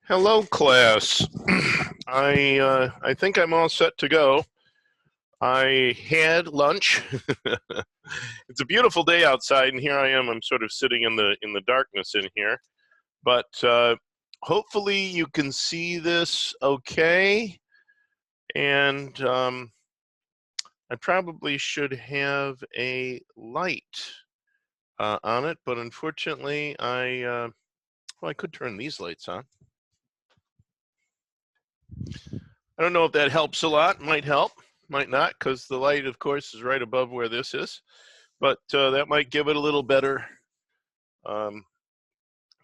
Hello, class. I think I'm all set to go. I had lunch. It's a beautiful day outside, and here I am. I'm sort of sitting in the darkness in here, but hopefully you can see this okay. And I probably should have a light on it, but unfortunately, well, I could turn these lights on. I don't know if that helps a lot. Might help, might not, because the light, of course, is right above where this is. But that might give it a little better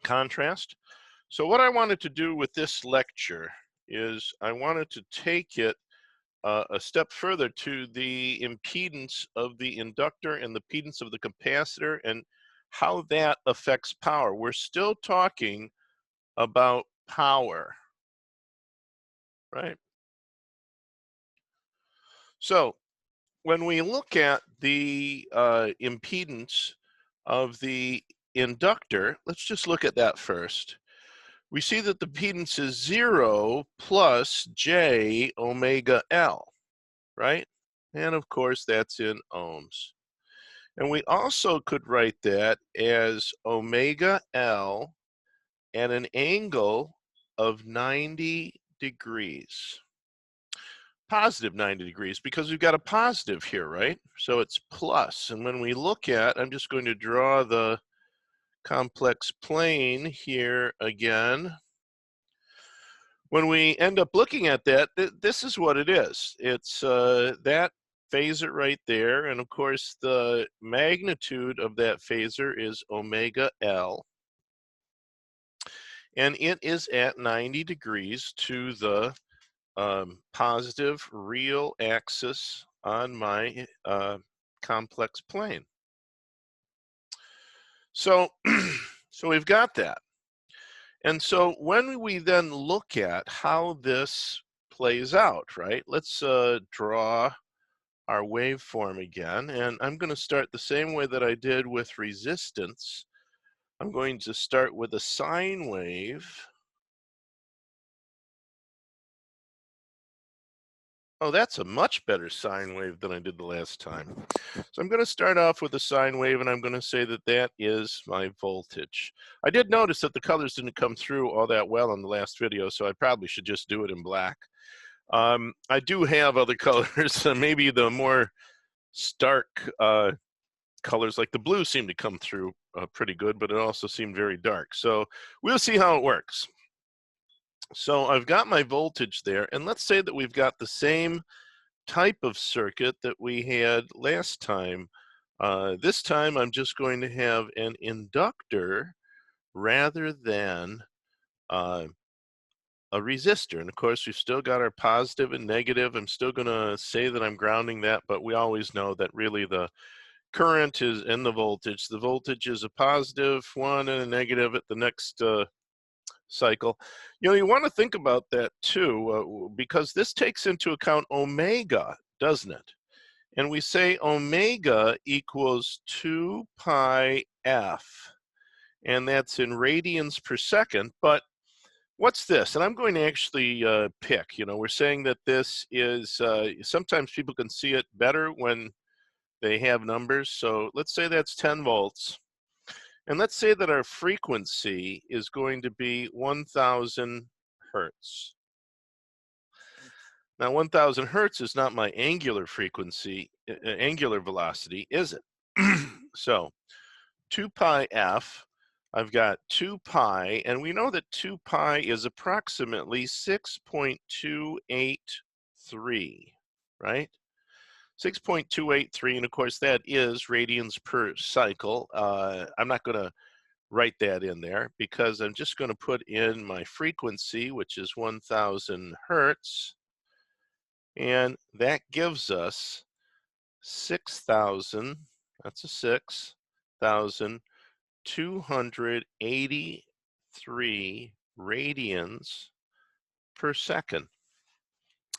contrast. So what I wanted to do with this lecture is I wanted to take it a step further to the impedance of the inductor and the impedance of the capacitor and how that affects power. We're still talking about power, right? So when we look at the impedance of the inductor, let's just look at that first. We see that the impedance is 0 plus j omega L, right? And of course, that's in ohms. And we also could write that as omega L at an angle of 90 degrees. Positive 90 degrees because we've got a positive here, right? So it's plus. And when we look at, I'm just going to draw the complex plane here again. When we end up looking at that, this is what it is. It's that phasor right there. And of course, the magnitude of that phasor is omega L. And it is at 90 degrees to the positive real axis on my complex plane. So, so we've got that. And so when we then look at how this plays out, right? Let's draw our waveform again. And I'm going to start the same way that I did with resistance. I'm going to start with a sine wave. Oh, that's a much better sine wave than I did the last time. So I'm going to start off with a sine wave, and I'm going to say that that is my voltage. I did notice that the colors didn't come through all that well in the last video, so I probably should just do it in black. I do have other colors, maybe the more stark colors like the blue seem to come through pretty good, but it also seemed very dark. So we'll see how it works. So I've got my voltage there, and let's say that we've got the same type of circuit that we had last time. This time I'm just going to have an inductor rather than a resistor. And of course, we've still got our positive and negative. I'm still going to say that I'm grounding that, but we always know that really the current is in the voltage. The voltage is a positive one and a negative at the next cycle. You know, you want to think about that too, because this takes into account omega, doesn't it? And we say omega equals 2 pi f, and that's in radians per second. But what's this? And I'm going to actually pick, you know, we're saying that this is, sometimes people can see it better when they have numbers. So let's say that's 10 volts. And let's say that our frequency is going to be 1,000 hertz. Now, 1,000 hertz is not my angular frequency, angular velocity, is it? So 2 pi f, I've got 2 pi, and we know that 2 pi is approximately 6.283, right? 6.283, and of course that is radians per cycle. I'm not going to write that in there because I'm just going to put in my frequency, which is 1,000 hertz, and that gives us 6,000, that's a 6,283 radians per second.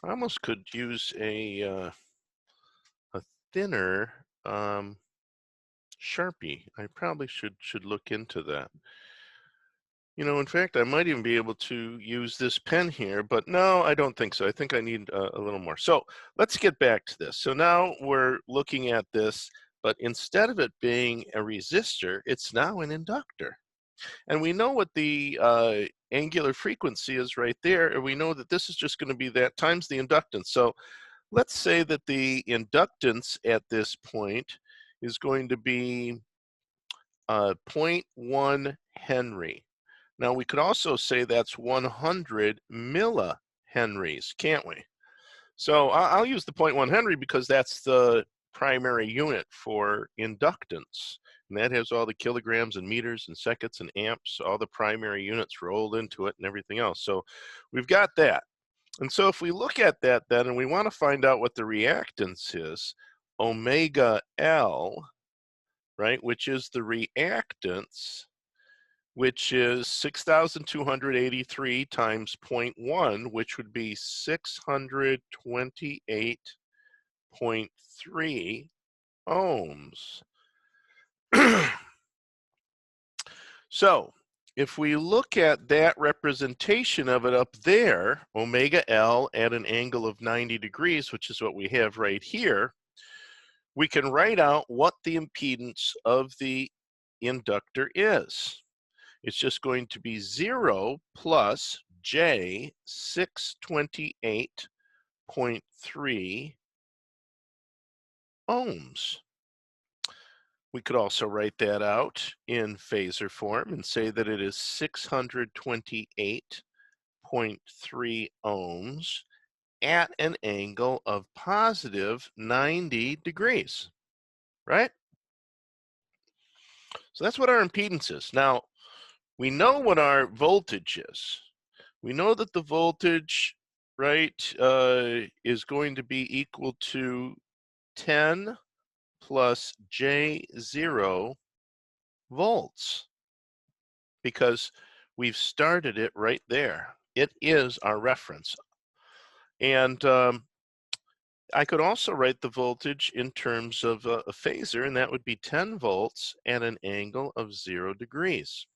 I almost could use a thinner Sharpie. I probably should look into that. You know, in fact, I might even be able to use this pen here, but no, I don't think so. I think I need a little more. So let's get back to this. So now we're looking at this, but instead of it being a resistor, it's now an inductor. And we know what the angular frequency is right there, and we know that this is just going to be that times the inductance. So let's say that the inductance at this point is going to be zero point 0.1 Henry. Now we could also say that's 100 millihenries, can't we? So I'll use the 0.1 Henry because that's the primary unit for inductance. And that has all the kilograms and meters and seconds and amps, all the primary units rolled into it and everything else. So we've got that. And so if we look at that then, and we want to find out what the reactance is, omega L, right, which is the reactance, which is 6,283 times 0.1, which would be 628.3 ohms. So if we look at that representation of it up there, omega L at an angle of 90 degrees, which is what we have right here, we can write out what the impedance of the inductor is. It's just going to be 0 plus J 628.3 ohms. We could also write that out in phasor form and say that it is 628.3 ohms at an angle of positive 90 degrees, right? So that's what our impedance is. Now, we know what our voltage is. We know that the voltage, right, is going to be equal to 10 plus J0 volts because we've started it right there. It is our reference. And I could also write the voltage in terms of a phasor, and that would be 10 volts at an angle of 0 degrees.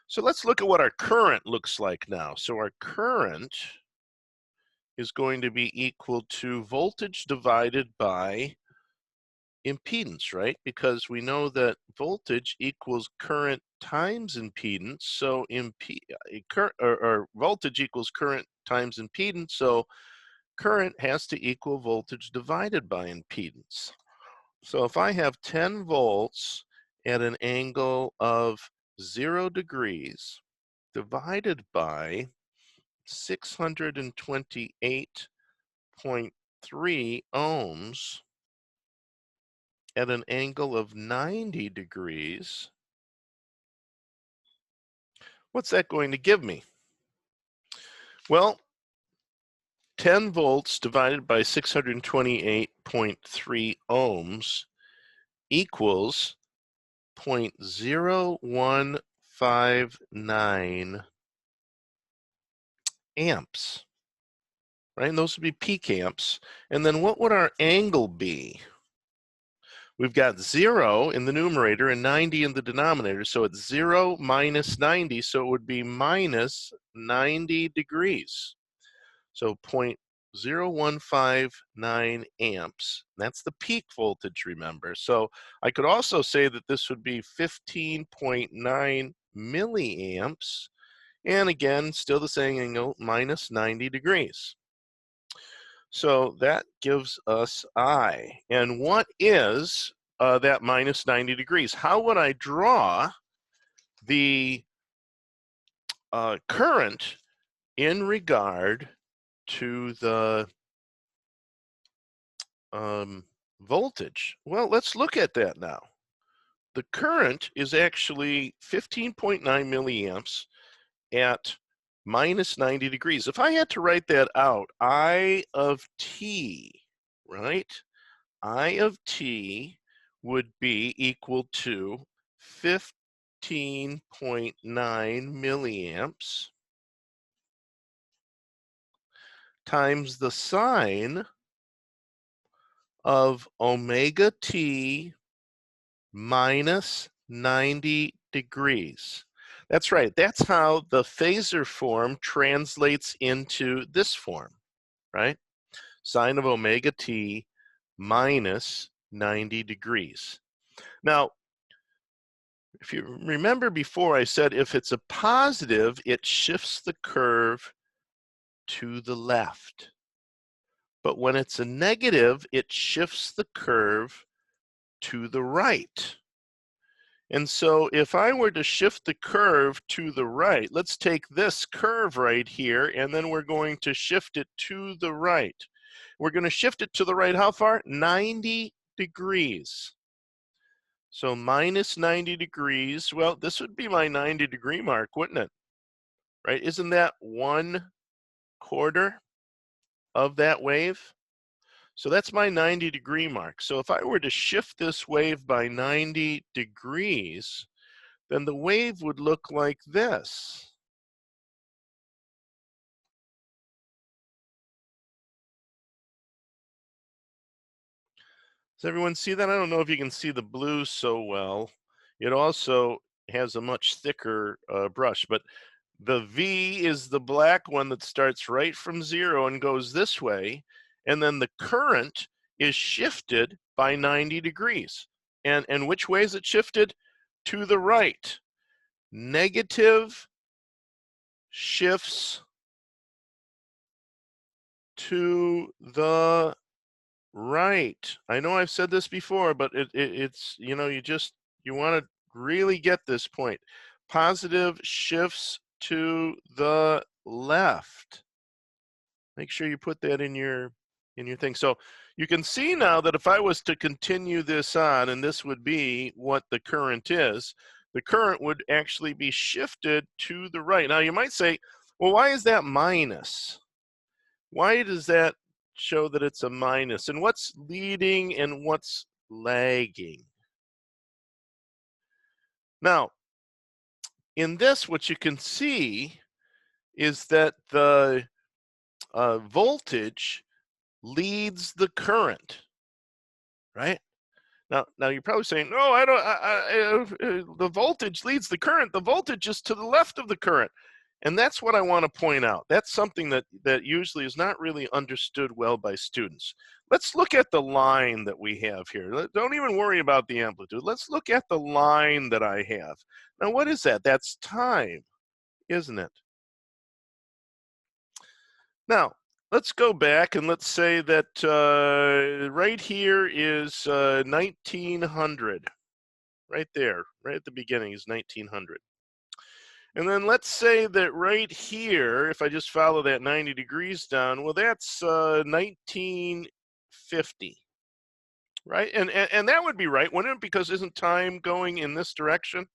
So let's look at what our current looks like now. So our current is going to be equal to voltage divided by impedance, right? Because we know that voltage equals current times impedance. So voltage equals current times impedance. So current has to equal voltage divided by impedance. So if I have 10 volts at an angle of 0 degrees divided by 628.3 ohms at an angle of 90 degrees, what's that going to give me? Well, 10 volts divided by 628.3 ohms equals 0.0159 amps, right? And those would be peak amps. And then what would our angle be? We've got 0 in the numerator and 90 in the denominator, so it's 0 minus 90, so it would be minus 90 degrees. So 0.0159 amps. That's the peak voltage, remember. So I could also say that this would be 15.9 milliamps, and again, still the same angle, minus 90 degrees. So that gives us I. And what is that minus 90 degrees? How would I draw the current in regard to the voltage? Well, let's look at that now. The current is actually 15.9 milliamps at minus 90 degrees. If I had to write that out, I of t, right? I of t would be equal to 15.9 milliamps times the sine of omega t minus 90 degrees. That's right. That's how the phasor form translates into this form, right? Sine of omega t minus 90 degrees. Now, if you remember before, I said if it's a positive, it shifts the curve to the left. But when it's a negative, it shifts the curve to the right. And so if I were to shift the curve to the right, let's take this curve right here, and then we're going to shift it to the right. We're going to shift it to the right how far? 90 degrees. So minus 90 degrees, well, this would be my 90-degree mark, wouldn't it? Right? Isn't that 1/4 of that wave? So that's my 90-degree mark. So if I were to shift this wave by 90 degrees, then the wave would look like this. Does everyone see that? I don't know if you can see the blue so well. It also has a much thicker brush, but the V is the black one that starts right from 0 and goes this way, and then the current is shifted by 90 degrees. And which way is it shifted? To the right. Negative shifts to the right. I know I've said this before, but it's, you know, you want to really get this point. Positive shifts to the left. Make sure you put that in your thing. So you can see now that if I was to continue this on, and this would be what the current is, the current would actually be shifted to the right. Now you might say, well, why is that minus? Why does that show that it's a minus? And what's leading and what's lagging? Now, in this, what you can see is that the voltage leads the current, right? Now you're probably saying, no, I don't. The voltage leads the current. The voltage is to the left of the current, and that's what I want to point out. That's something that usually is not really understood well by students. Let's look at the line that we have here. Don't even worry about the amplitude. Let's look at the line that I have. Now, what is that? That's time, isn't it? Now, let's go back and let's say that right here is 1900. Right there, right at the beginning is 1900. And then let's say that right here, if I just follow that 90 degrees down, well, that's 1950, right? And that would be right, wouldn't it? Because isn't time going in this direction?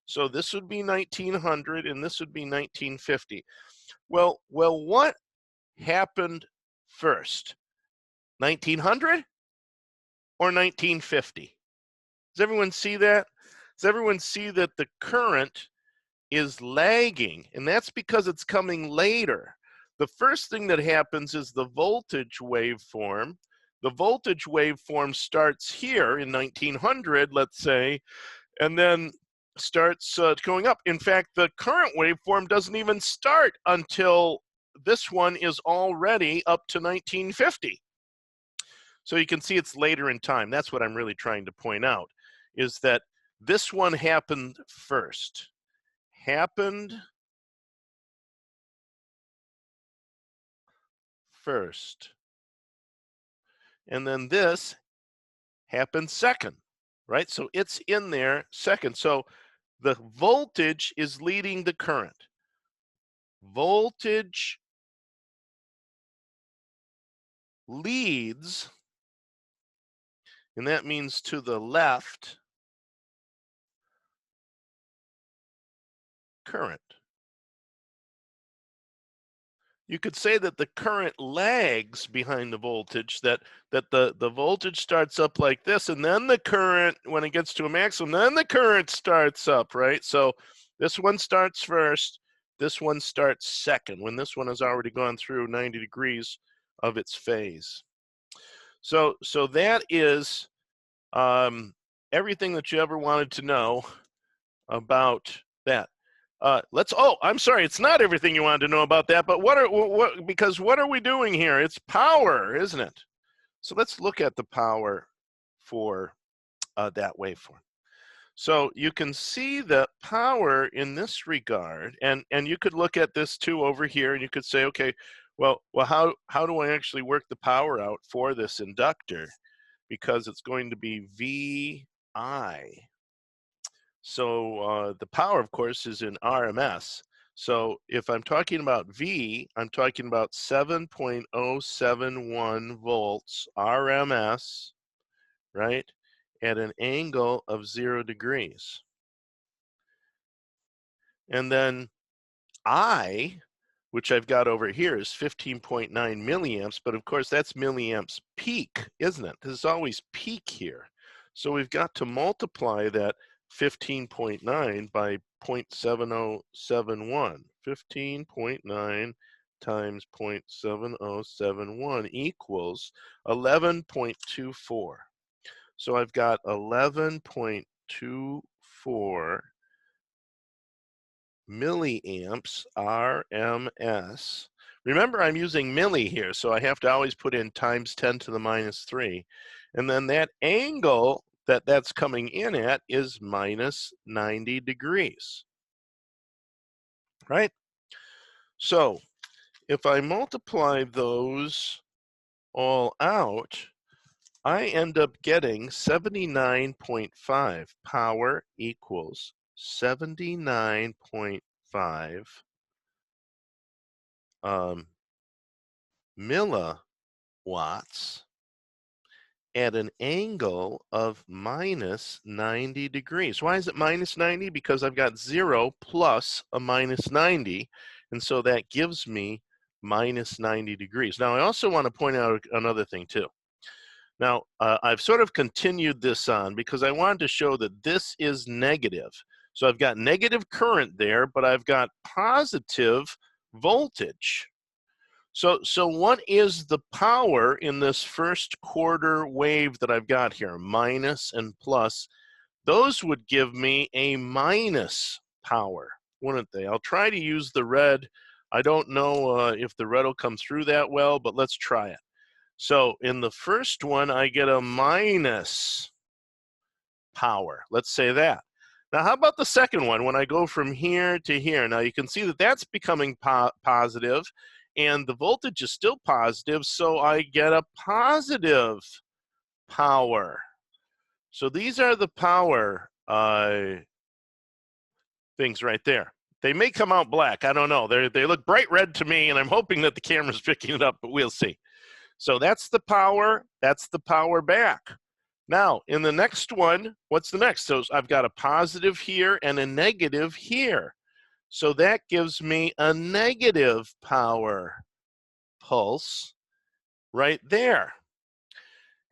So this would be 1900 and this would be 1950. Well, what happened first? 1900 or 1950? Does everyone see that? Does everyone see that the current is lagging? And that's because it's coming later. The first thing that happens is the voltage waveform. The voltage waveform starts here in 1900, let's say, and then starts going up. In fact, the current waveform doesn't even start until this one is already up to 1950. So you can see it's later in time. That's what I'm really trying to point out, is that this one happened first. Happened first. And then this happened second, right? So it's in there second. So the voltage is leading the current. Voltage leads, and that means to the left, current. You could say that the current lags behind the voltage, that the voltage starts up like this, and then the current, when it gets to a maximum, then the current starts up, right? So this one starts first, this one starts second, when this one has already gone through 90 degrees of its phase. So that is everything that you ever wanted to know about that. Oh, I'm sorry, it's not everything you wanted to know about that, but because what are we doing here? It's power, isn't it? So let's look at the power for that waveform. So you can see the power in this regard, and you could look at this too over here, and you could say, okay, well, how do I actually work the power out for this inductor? Because it's going to be VI. So the power, of course, is in RMS. So if I'm talking about V, I'm talking about 7.071 volts RMS, right, at an angle of 0 degrees. And then I, which I've got over here, is 15.9 milliamps, but of course that's milliamps peak, isn't it? There's always peak here. So we've got to multiply that 15.9 by 0.7071. 15.9 times 0.7071 equals 11.24. So I've got 11.24 milliamps RMS. Remember, I'm using milli here, so I have to always put in times 10 to the minus 3. And then that angle that's coming in at is minus 90 degrees, right? So if I multiply those all out, I end up getting 79.5. Power equals 79.5 milliwatts at an angle of minus 90 degrees. Why is it minus 90? Because I've got 0 plus a minus 90, and so that gives me minus 90 degrees. Now, I also want to point out another thing, too. Now, I've sort of continued this on because I wanted to show that this is negative. So I've got negative current there, but I've got positive voltage. So what is the power in this first quarter wave that I've got here? Minus and plus. Those would give me a minus power, wouldn't they? I'll try to use the red. I don't know if the red will come through that well, but let's try it. So in the first one, I get a minus power. Let's say that. Now, how about the second one when I go from here to here? Now, you can see that that's becoming positive, and the voltage is still positive, so I get a positive power. So these are the power things right there. They may come out black. I don't know. They look bright red to me, and I'm hoping that the camera's picking it up, but we'll see. So that's the power. That's the power back. Now, in the next one, what's the next? So I've got a positive here and a negative here. So that gives me a negative power pulse right there.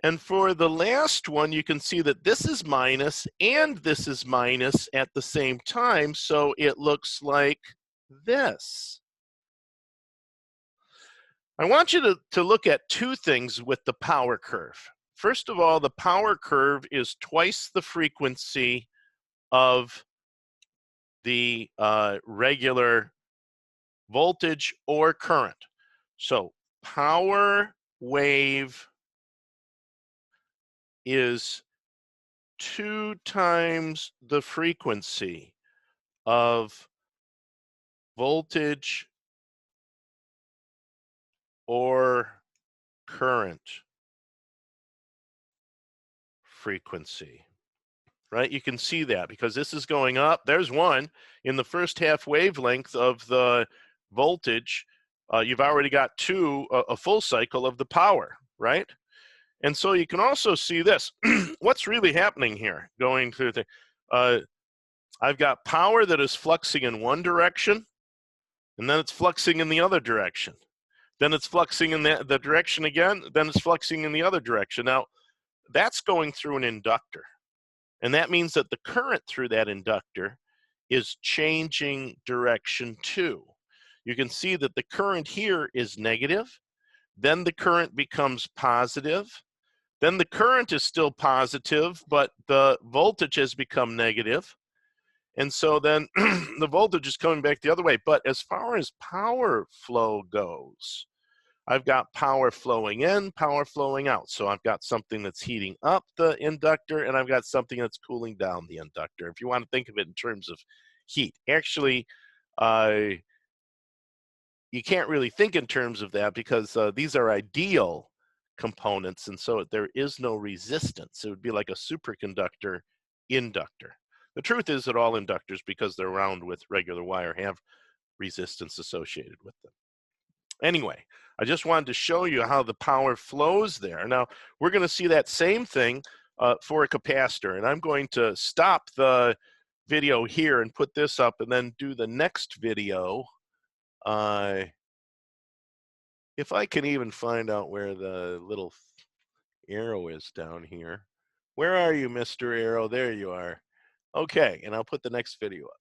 And for the last one, you can see that this is minus and this is minus at the same time. So it looks like this. I want you to look at two things with the power curve. First of all, the power curve is twice the frequency of the regular voltage or current. So power wave is 2 times the frequency of voltage or current frequency, right? You can see that because this is going up. There's one in the first half wavelength of the voltage. You've already got a full cycle of the power, right? And so you can also see this. What's really happening here going through the I've got power that is fluxing in one direction, and then it's fluxing in the other direction. Then it's fluxing in the direction again, then it's fluxing in the other direction. Now, that's going through an inductor. And that means that the current through that inductor is changing direction too. You can see that the current here is negative, then the current becomes positive, then the current is still positive, but the voltage has become negative. And so then the voltage is coming back the other way. But as far as power flow goes, I've got power flowing in, power flowing out. So I've got something that's heating up the inductor, and I've got something that's cooling down the inductor. If you want to think of it in terms of heat. Actually, you can't really think in terms of that because these are ideal components, and so there is no resistance. It would be like a superconductor inductor. The truth is that all inductors, because they're round with regular wire, have resistance associated with them. Anyway, I just wanted to show you how the power flows there. Now, we're going to see that same thing for a capacitor, and I'm going to stop the video here and put this up and then do the next video. If I can even find out where the little arrow is down here. Where are you, Mr. Arrow? There you are. Okay, and I'll put the next video up.